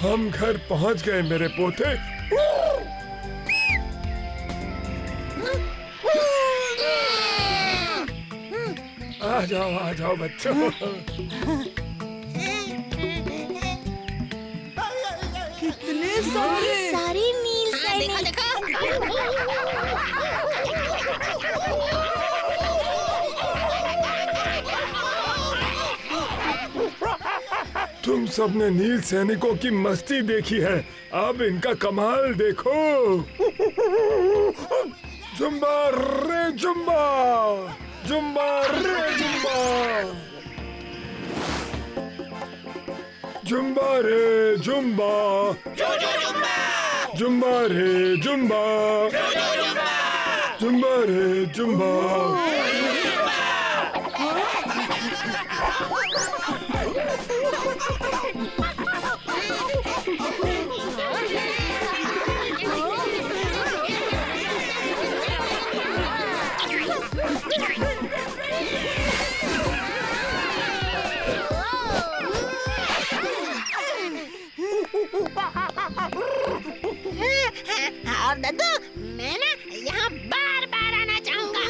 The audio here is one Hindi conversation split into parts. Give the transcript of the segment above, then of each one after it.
हम घर पहुंच गए मेरे पोते। आ जाओ बच्चों। कितने सारे नील देखो देखो। तुम सबने नील सैनिकों की मस्ती देखी है, अब इनका कमाल देखो। जुम्बा रे जुम्बा, जुम्बा रे जुम्बा, जुम्बा रे जुम्बा, जुम्बा रे जुम्बा, जुम्बा रे जुम्बा। और दद्दू, मैं ना यहाँ बार-बार आना चाहूँगा।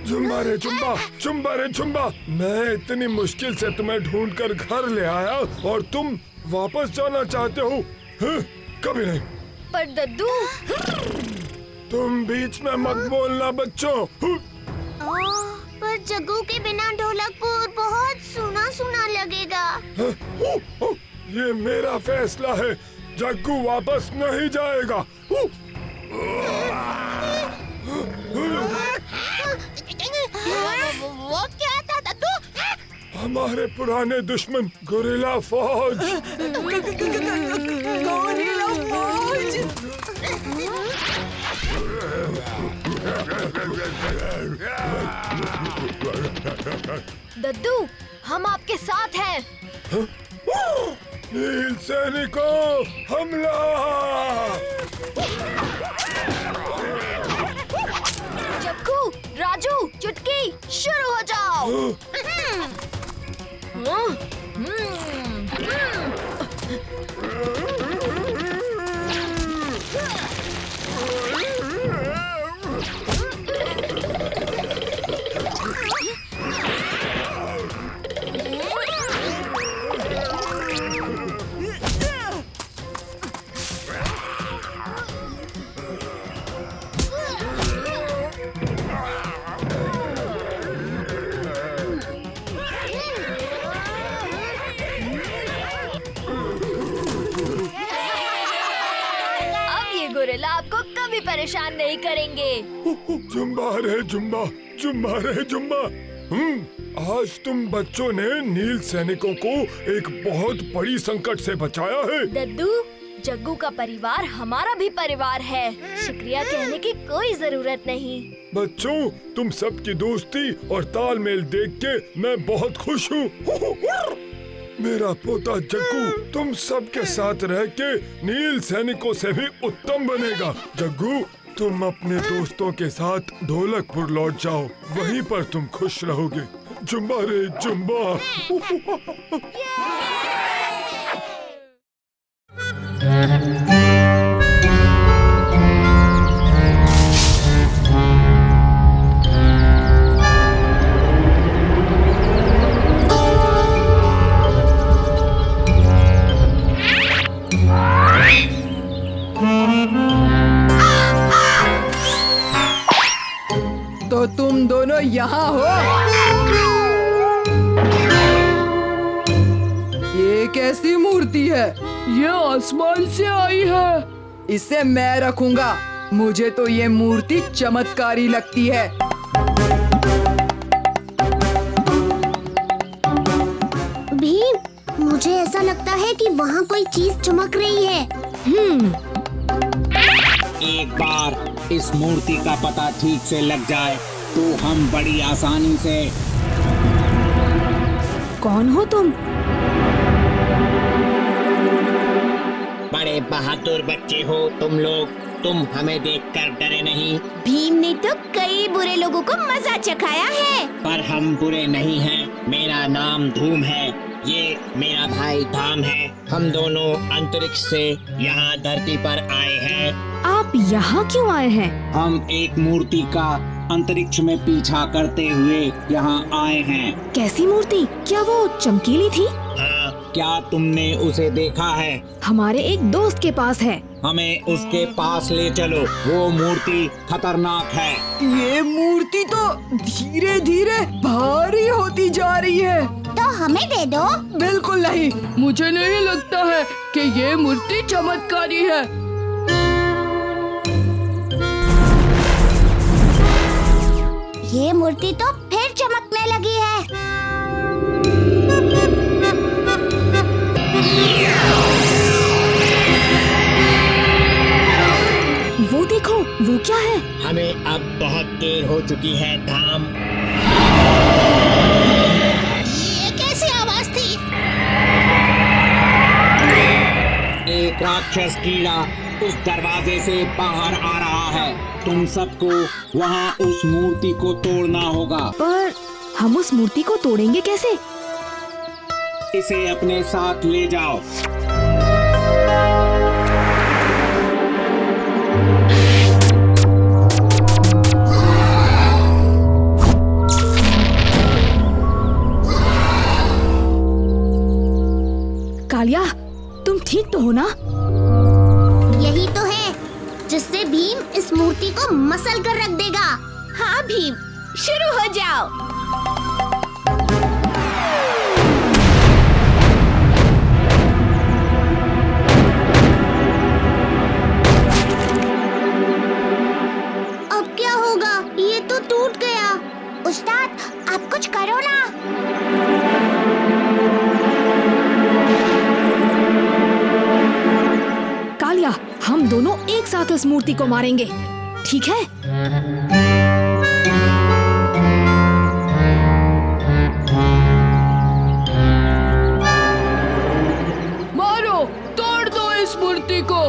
जुम्बा रे जुम्बा, जुम्बा रे जुम्बा, मैं इतनी मुश्किल से तुम्हें ढूंढकर घर ले आया और तुम वापस जाना चाहते हो? कभी नहीं। पर दद्दू, तुम बीच में मत बोलना बच्चों। पर जग्गू के बिना ढोलकपुर बहुत सुना सुना लगेगा। ये मेरा फैसला है, जग्गू वापस नहीं जाएगा। वो क्या था दद्दू? हमारे पुराने दुश्मन गोरिल्ला फौज। गोरिल्ला फौज। दद्दू, हम आपके साथ हैं। नील सैनिकों, हमला! जग्गू, राजू, चुटकी, शुरू हो जाओ। गोरिल्ला आपको कभी परेशान नहीं करेंगे। जुम्बा रे जुम्बा, जुम्बा रे जुम्बा। आज तुम बच्चों ने नील सैनिकों को एक बहुत बड़ी संकट से बचाया है। दद्दू, जग्गू का परिवार हमारा भी परिवार है, शुक्रिया कहने की कोई जरूरत नहीं। बच्चों, तुम सबकी दोस्ती और तालमेल देख के मैं बहुत खुश हूँ। मेरा पोता जग्गू तुम सबके साथ रह के नील सैनिकों से भी उत्तम बनेगा। जग्गू, तुम अपने दोस्तों के साथ ढोलकपुर लौट जाओ, वहीं पर तुम खुश रहोगे। जुम्बा रे जुम्बा। तो तुम दोनों यहाँ हो? ये कैसी मूर्ति है? ये आसमान से आई है। इसे मैं रखूंगा, मुझे तो ये मूर्ति चमत्कारी लगती है। भीम, मुझे ऐसा लगता है कि वहाँ कोई चीज चमक रही है। एक बार इस मूर्ति का पता ठीक से लग जाए तो हम बड़ी आसानी से। कौन हो तुम? बड़े बहादुर बच्चे हो तुम लोग, तुम हमें देखकर डरे नहीं। भीम ने तो कई बुरे लोगों को मजा चखाया है। पर हम बुरे नहीं हैं। मेरा नाम धूम है। ये मेरा भाई धाम है। हम दोनों अंतरिक्ष से यहाँ धरती पर आए हैं। आप यहाँ क्यों आए हैं? हम एक मूर्ति का अंतरिक्ष में पीछा करते हुए यहाँ आए हैं। कैसी मूर्ति? क्या वो चमकीली थी? हाँ, क्या तुमने उसे देखा है? हमारे एक दोस्त के पास है। हमें उसके पास ले चलो, वो मूर्ति खतरनाक है। ये मूर्ति तो धीरे धीरे भारी होती जा रही है। तो हमें दे दो। बिल्कुल नहीं। मुझे नहीं लगता है कि ये मूर्ति चमत्कारी है। ये मूर्ति तो फिर चमकने लगी है। वो देखो, वो क्या है? हमें अब बहुत देर हो चुकी है धाम। ये कैसी आवाज थी? एक राक्षस कीड़ा उस दरवाजे से बाहर आ रहा है। तुम सबको वहाँ उस मूर्ति को तोड़ना होगा। पर हम उस मूर्ति को तोड़ेंगे कैसे? इसे अपने साथ ले जाओ। कालिया, तुम ठीक तो हो ना? यही तो है जिससे भीम इस मूर्ति को मसल कर रख देगा। हाँ भीम, शुरू हो जाओ। अब क्या होगा? ये तो टूट गया। उस्ताद, आप कुछ करो ना। कालिया, हम दोनों एक साथ उस मूर्ति को मारेंगे, ठीक है? मारो, तोड़ दो इस मूर्ति को।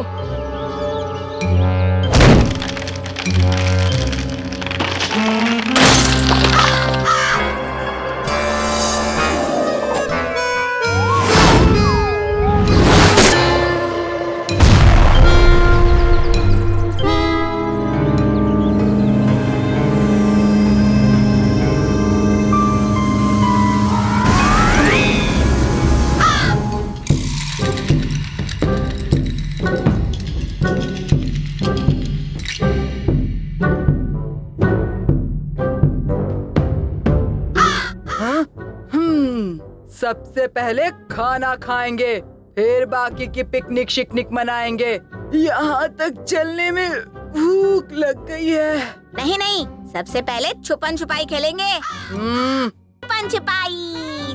सबसे पहले खाना खाएंगे, फिर बाकी की पिकनिक शिकनिक मनाएंगे। यहाँ तक चलने में भूख लग गई है। नहीं नहीं, सबसे पहले छुपन छुपाई खेलेंगे। छुपन छुपाई,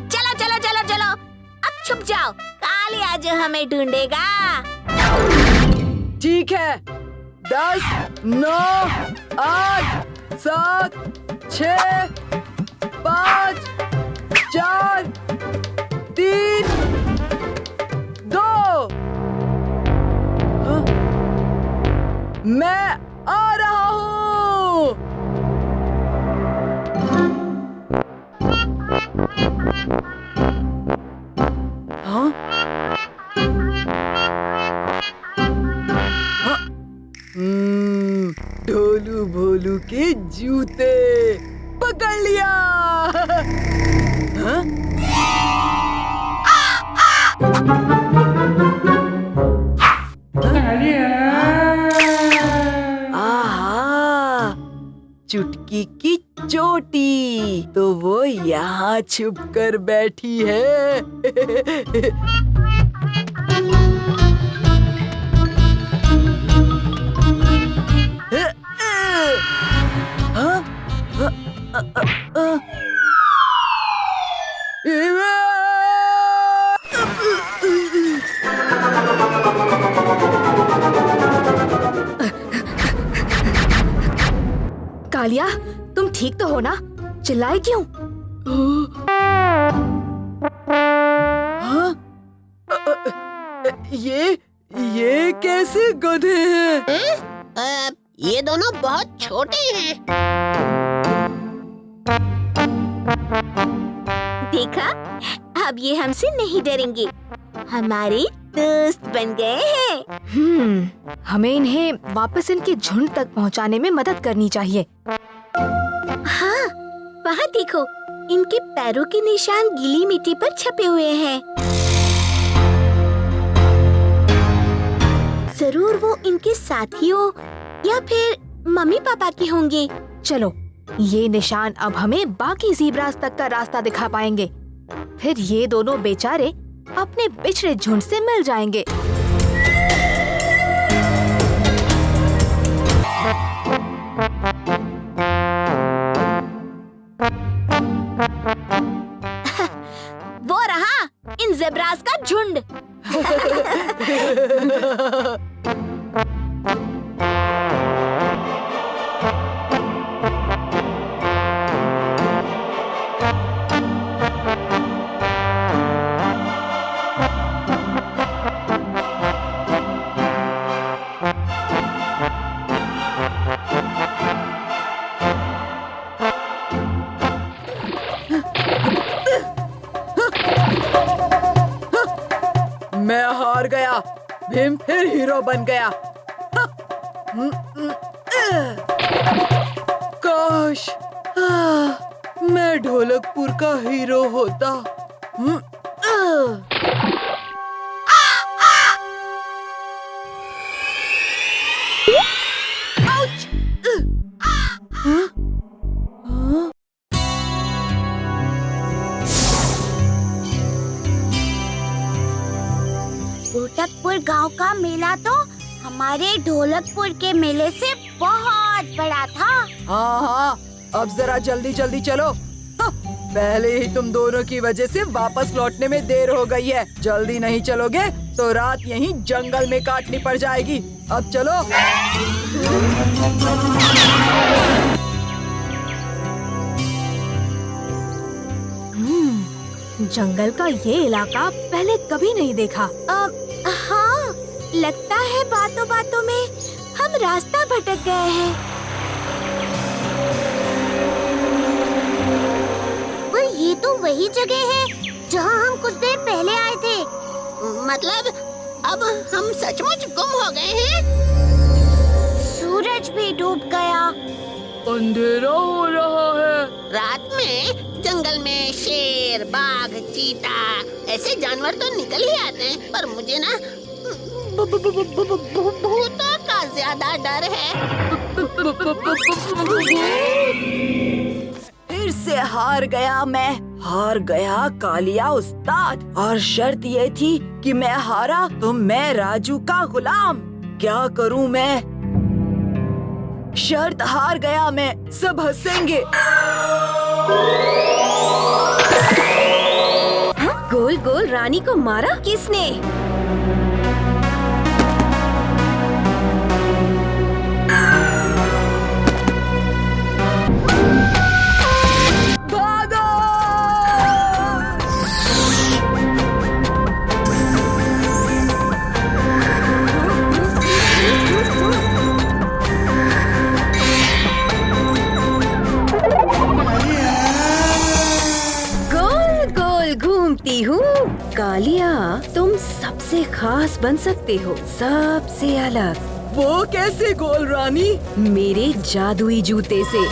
चलो चलो चलो चलो, अब छुप जाओ, कालिया जो हमें ढूंढेगा। ठीक है। 10, 9, 8, 7, 6, 5, 4, 3, 2। मैं आ रहा हूँ। हाँ? ढोलू भोलू के जूते पकड़ लिया। हाँ? आहा, चुटकी की चोटी तो वो यहाँ छुप कर बैठी है। कालिया, तुम ठीक तो हो ना? चिल्लाए क्यों? हाँ? ये कैसे गधे हैं? ये दोनों बहुत छोटे हैं। देखा, अब ये हमसे नहीं डरेंगे। हमारे दोस्त बन गए हैं। हमें इन्हें वापस इनके झुंड तक पहुंचाने में मदद करनी चाहिए। हाँ, वहाँ देखो, इनके पैरों के निशान गीली मिट्टी पर छपे हुए हैं। जरूर वो इनके साथियों या फिर मम्मी पापा के होंगे। चलो, ये निशान अब हमें बाकी ज़ीब्रास तक का रास्ता दिखा पाएंगे। फिर ये दोनों बेचारे अपने बिछड़े झुंड से मिल जाएंगे। वो रहा इन ज़ेब्रास का झुंड। मैं हार गया। भीम फिर हीरो बन गया। काश मैं ढोलकपुर का हीरो होता। ढोलकपुर गांव का मेला तो हमारे ढोलकपुर के मेले से बहुत बड़ा था। हाँ हाँ, अब जरा जल्दी जल्दी चलो। पहले ही तुम दोनों की वजह से वापस लौटने में देर हो गई है। जल्दी नहीं चलोगे तो रात यहीं जंगल में काटनी पड़ जाएगी। अब चलो। जंगल का ये इलाका पहले कभी नहीं देखा। हाँ, लगता है बातों बातों में हम रास्ता भटक गए हैं। पर ये तो वही जगह है जहाँ हम कुछ देर पहले आए थे। मतलब अब हम सचमुच गुम हो गए हैं। सूरज भी डूब गया। अंधेरा हो रहा है। रात में जंगल में शेर, बाघ, चीता ऐसे जानवर तो निकल ही आते हैं, पर मुझे ना भूतों का ज्यादा डर है। फिर से हार गया मैं। हार गया कालिया उस्ताद। और शर्त ये थी कि मैं हारा तो मैं राजू का गुलाम। क्या करूं मैं? शर्त हार गया मैं। सब हंसेंगे। गोल गोल रानी को मारा किसने? भागो! गोल गोल घूमती हूँ। कालिया, तुम सबसे खास बन सकते हो, सबसे अलग। वो कैसे गोल रानी? मेरे जादुई जूते से।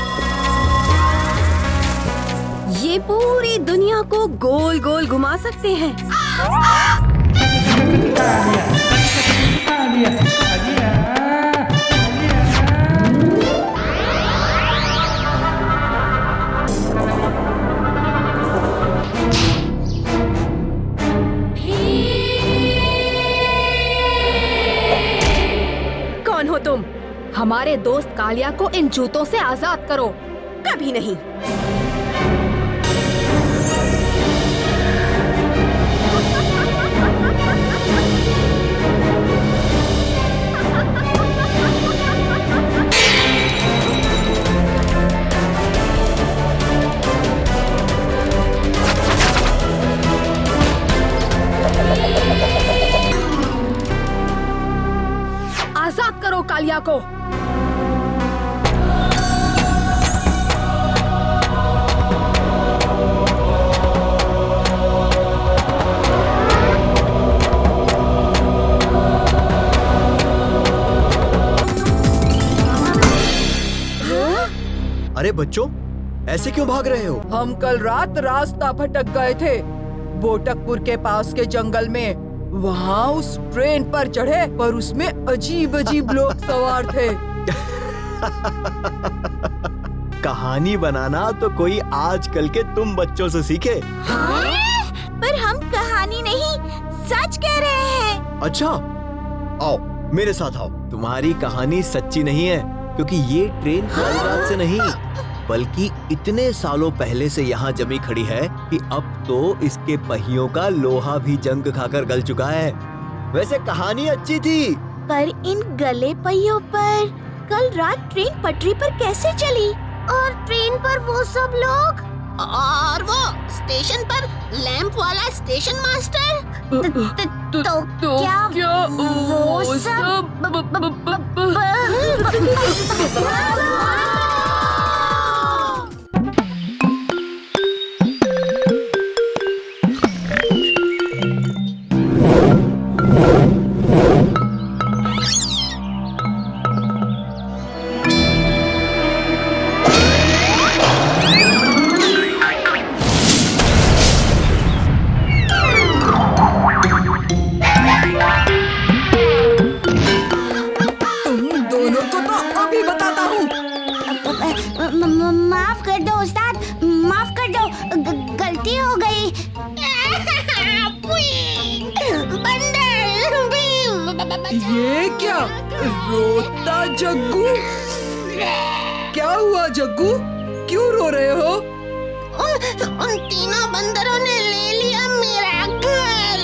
ये पूरी दुनिया को गोल गोल घुमा सकते हैं। कौन हो तुम? हमारे दोस्त कालिया को इन जूतों से आजाद करो। कभी नहीं। आजाद करो कालिया को। बच्चों, ऐसे क्यों भाग रहे हो? हम कल रात रास्ता भटक गए थे बोटकपुर के पास के जंगल में। वहाँ उस ट्रेन पर चढ़े पर उसमें अजीब अजीब लोग सवार थे। कहानी बनाना तो कोई आजकल के तुम बच्चों से सीखे। हाँ? पर हम कहानी नहीं सच कह रहे हैं। अच्छा, आओ मेरे साथ आओ। तुम्हारी कहानी सच्ची नहीं है, क्योंकि ये ट्रेन कल रात से नहीं बल्कि इतने सालों पहले से यहाँ जमी खड़ी है कि अब तो इसके पहियों का लोहा भी जंग खाकर गल चुका है। वैसे कहानी अच्छी थी, पर इन गले पहियों पर कल रात ट्रेन पटरी पर कैसे चली? और ट्रेन पर वो सब लोग, और वो स्टेशन पर लैंप वाला स्टेशन मास्टर। तो क्या वो सब माफ कर दो उस्ताद, माफ कर दो, गलती हो गई। ये क्या? रोता जग्गू? क्या हुआ जग्गू? क्यों रो रहे हो? उन तीनों बंदरों ने ले लिया मेरा घर।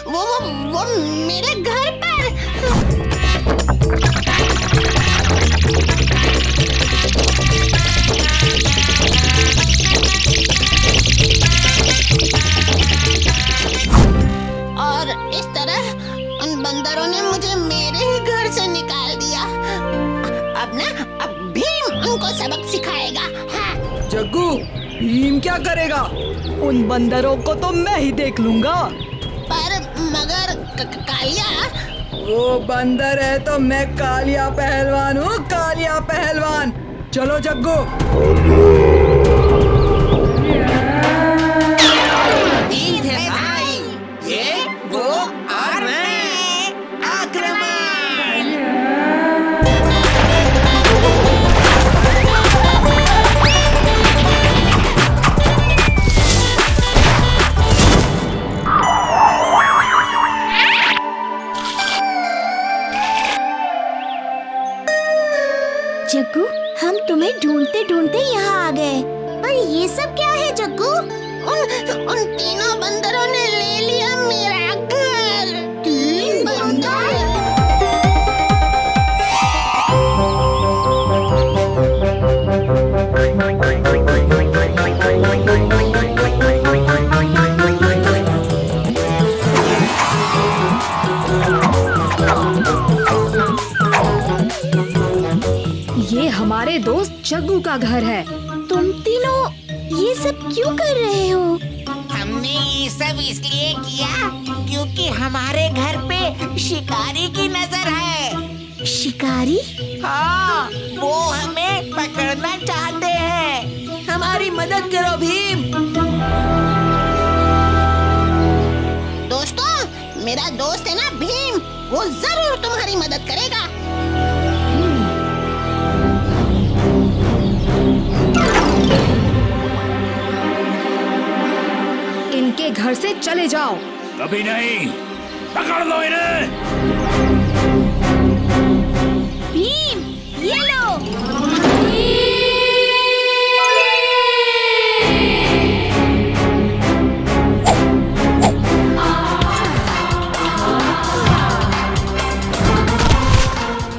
वो मेरे घर पर। और इस तरह उन बंदरों ने मुझे मेरे ही घर से निकाल दिया। अब भीम उनको सबक सिखाएगा। हाँ। जग्गू, भीम क्या करेगा? उन बंदरों को तो मैं ही देख लूंगा। पर मगर कालिया, वो बंदर है तो मैं कालिया पहलवान हूँ, कालिया पहलवान। चलो जग्गू। ठीक है भाई, ये वो और मैं, आक्रमण। जग्गू, हम तुम्हें ढूंढते ढूंढते यहाँ आ गए। पर ये सब क्या है जग्गू? उन तीनों बंदरों ने ले लिया मेरा घर। तीन बंदर? ये हमारे दोस्त जग्गू का घर है। तुम तीनों ये सब क्यों कर रहे हो? हमने ये सब इसलिए किया क्योंकि हमारे घर पे शिकारी की नजर है। शिकारी? हाँ, वो हमें पकड़ना चाहते हैं। हमारी मदद करो भीम। दोस्तों, मेरा दोस्त है ना भीम, वो जरूर तुम्हारी मदद करेगा। इनके घर से चले जाओ। कभी नहीं, पकड़ लो इन्हें। भीम, ये लो।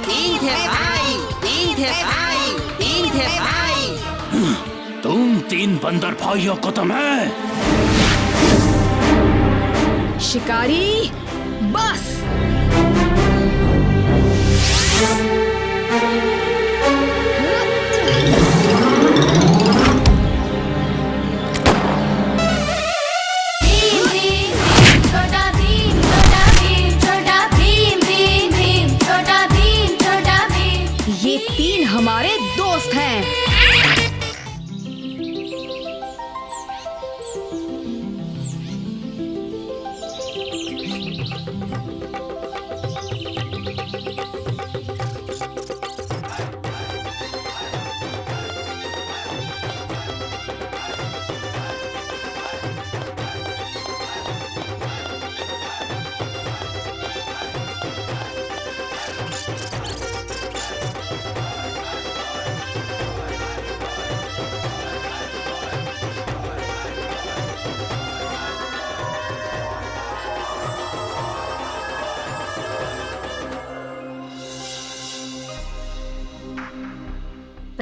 ठीक है भाई, ठीक है भाई, ठीक है भाई। तुम तीन बंदर भाइयों को तो मैं शिकारी, बस।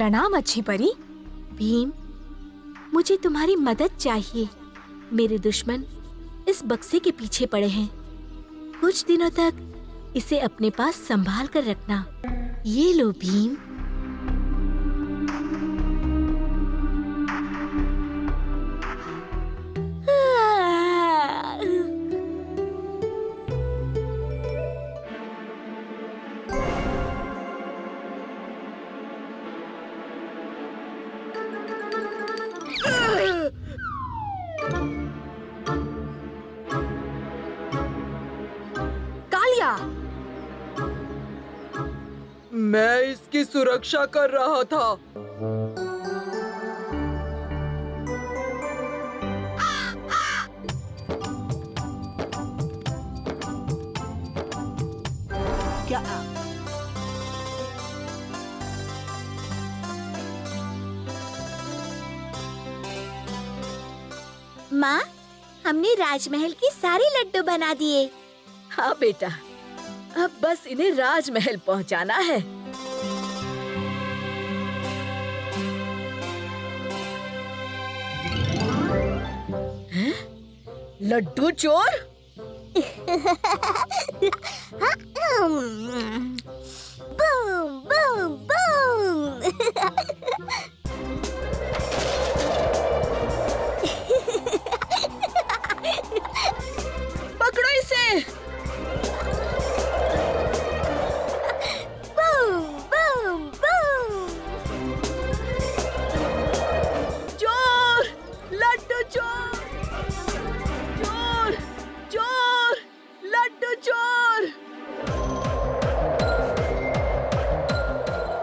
प्रणाम अच्छी परी। भीम, मुझे तुम्हारी मदद चाहिए। मेरे दुश्मन इस बक्से के पीछे पड़े हैं। कुछ दिनों तक इसे अपने पास संभाल कर रखना। ये लो भीम। कालिया, मैं इसकी सुरक्षा कर रहा था। माँ, हमने राजमहल के सारे लड्डू बना दिए। हाँ बेटा, अब बस इन्हें राजमहल पहुंचाना है। हैं? लड्डू चोर? Boom boom boom. पकड़ो इसे। Boom boom boom. चोर, लड्डू चोर, चोर, चोर, लड्डू चोर।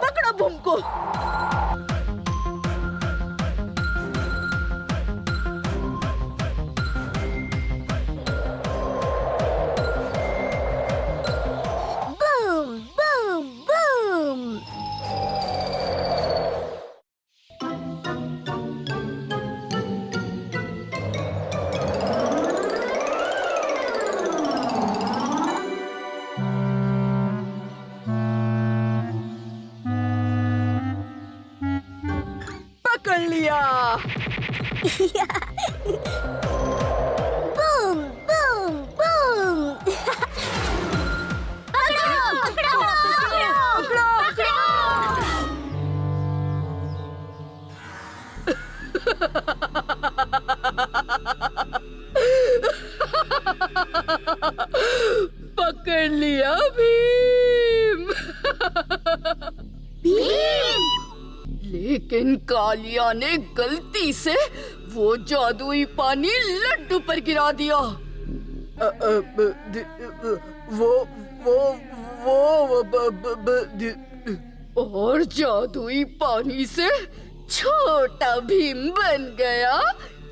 पकड़ो बूम को। Boom boom boom. पकड़ लिया। Boom boom boom. पकड़ो पकड़ो पकड़ो पकड़ो। पकड़ लिया भीम। भीम, लेकिन कालिया ने गलती से वो जादुई पानी लड्डू पर गिरा दिया। और जादुई पानी से छोटा भीम बन गया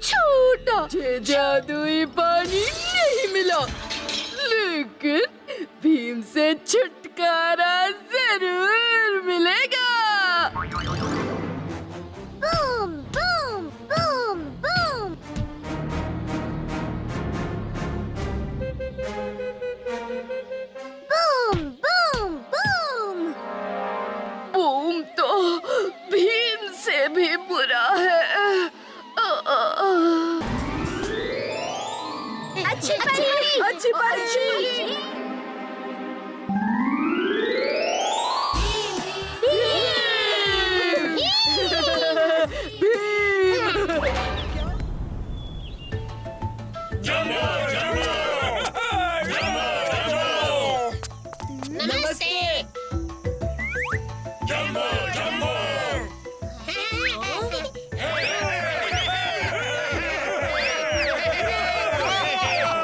छोटा। मुझे जादुई पानी नहीं मिला, लेकिन भीम से छुटकारा जरूर मिलेगा। Boom boom boom boom. Boom boom boom. Boom तो भीम से भी बुरा है। अच्छी परी, अच्छी परी। नमस्ते।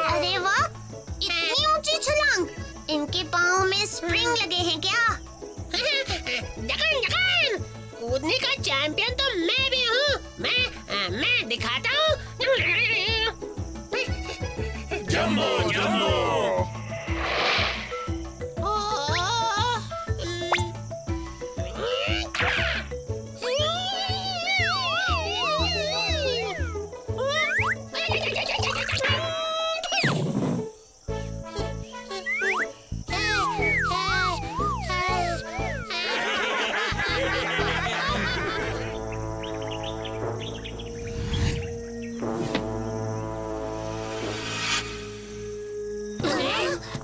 अरे वाह, इतनी ऊंची छलांग। इनके पाँव में स्प्रिंग लगे हैं क्या? जगन जगन, कूदने का चैंपियन तो मैं भी हूँ। मैं दिखाता हूँ। जम्बो जम्बो।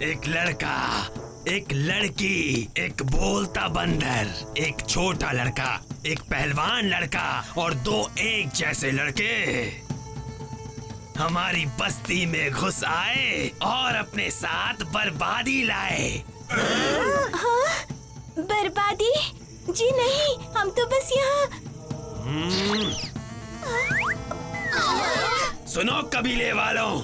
एक लड़का, एक लड़की, एक बोलता बंदर, एक छोटा लड़का, एक पहलवान लड़का और 2 एक जैसे लड़के हमारी बस्ती में घुस आए और अपने साथ बर्बादी लाए। बर्बादी? जी नहीं, हम तो बस यहाँ। सुनो कबीले वालों,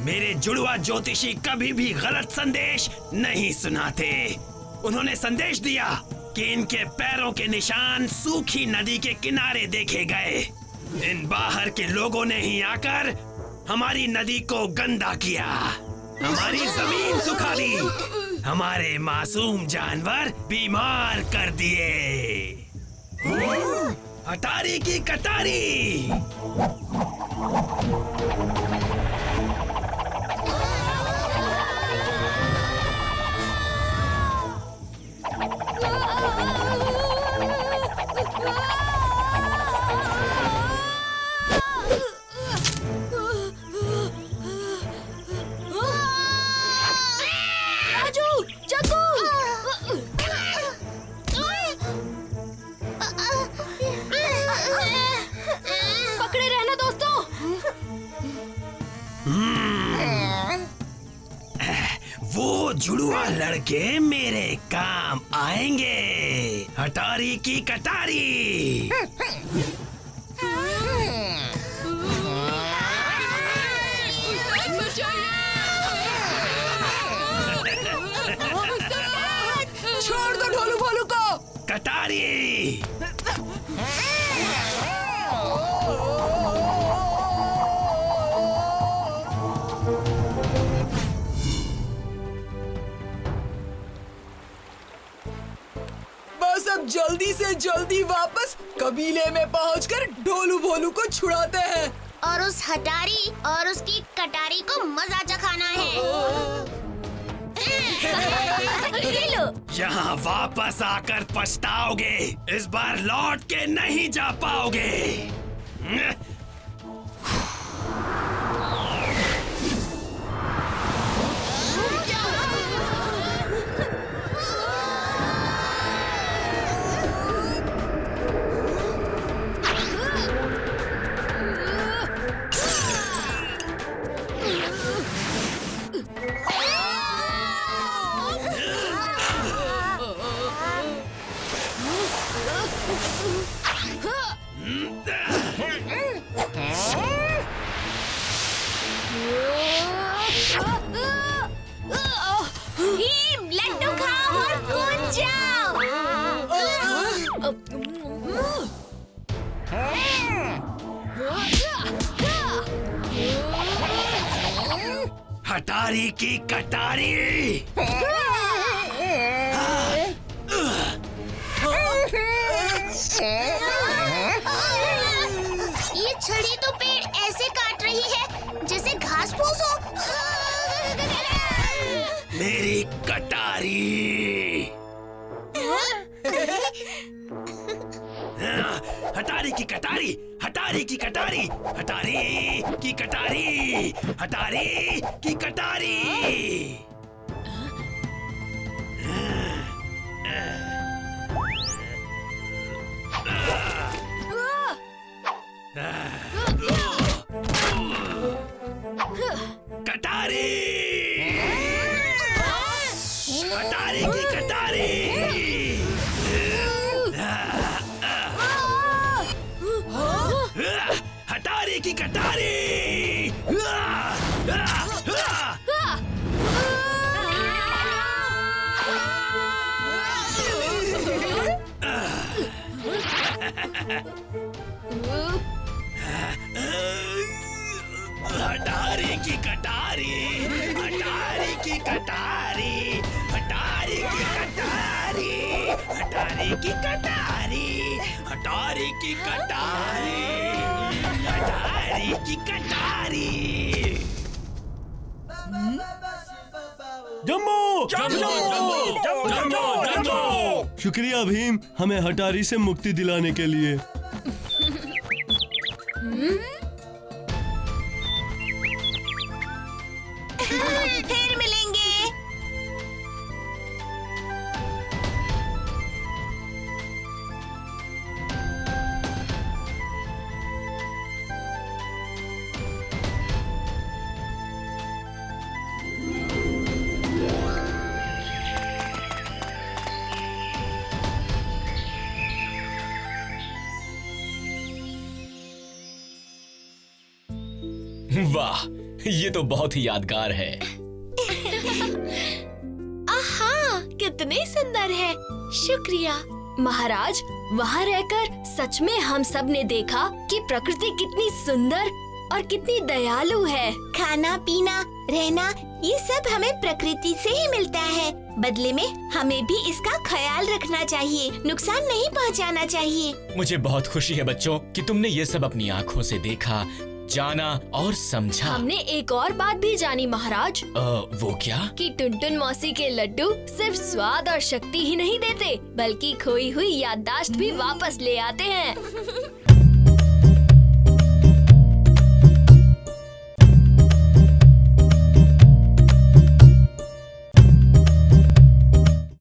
मेरे जुड़वा ज्योतिषी कभी भी गलत संदेश नहीं सुनाते। उन्होंने संदेश दिया कि इनके पैरों के निशान सूखी नदी के किनारे देखे गए। इन बाहर के लोगों ने ही आकर हमारी नदी को गंदा किया, हमारी जमीन सुखा दी, हमारे मासूम जानवर बीमार कर दिए। हटारी की कटारी। पकड़े रहना दोस्तों। वो जुड़वा लड़के मेरे काम आएंगे। हटारी की कटारी। छोड़ दो ढोलू भोलू को। कटारी। बस अब जल्दी से जल्दी वापस कबीले में पहुंचकर ढोलू भोलू को छुड़ाते हैं और उस हटारी और उसकी कटारी को मजा चखाना है। यहाँ वापस आकर पछताओगे। इस बार लौट के नहीं जा पाओगे। भीम, लड्डू खाओ और कूद जाओ। हटारी की कटारी। ये छड़ी तो पेड़ ऐसे काट रही है जैसे घास फूस हो। मेरी कटारी। हटारी की कटारी, हटारी की कटारी, हटारी की कटारी, हटारी की कटारी। कटारी, हटारी की कटारी। हटारी की कटारी। हटारी की कटारी, हटारी की कटारी, हटारी की कटारी, हटारी की कटारी, हटारी की कटारी, हटारी की कटारी। जम्बो जम्बो। शुक्रिया भीम, हमें हटारी से मुक्ति दिलाने के लिए। फिर मिलेंगे। वाह, ये तो बहुत ही यादगार है। आहा, कितने सुंदर है। शुक्रिया महाराज। वहाँ रहकर सच में हम सब ने देखा कि प्रकृति कितनी सुंदर और कितनी दयालु है। खाना पीना रहना ये सब हमें प्रकृति से ही मिलता है। बदले में हमें भी इसका ख्याल रखना चाहिए, नुकसान नहीं पहुंचाना चाहिए। मुझे बहुत खुशी है बच्चों कि तुमने ये सब अपनी आँखों से देखा, जाना और समझा। हमने एक और बात भी जानी महाराज। वो क्या? कि टुनटुन मौसी के लड्डू सिर्फ स्वाद और शक्ति ही नहीं देते, बल्कि खोई हुई याददाश्त भी वापस ले आते हैं।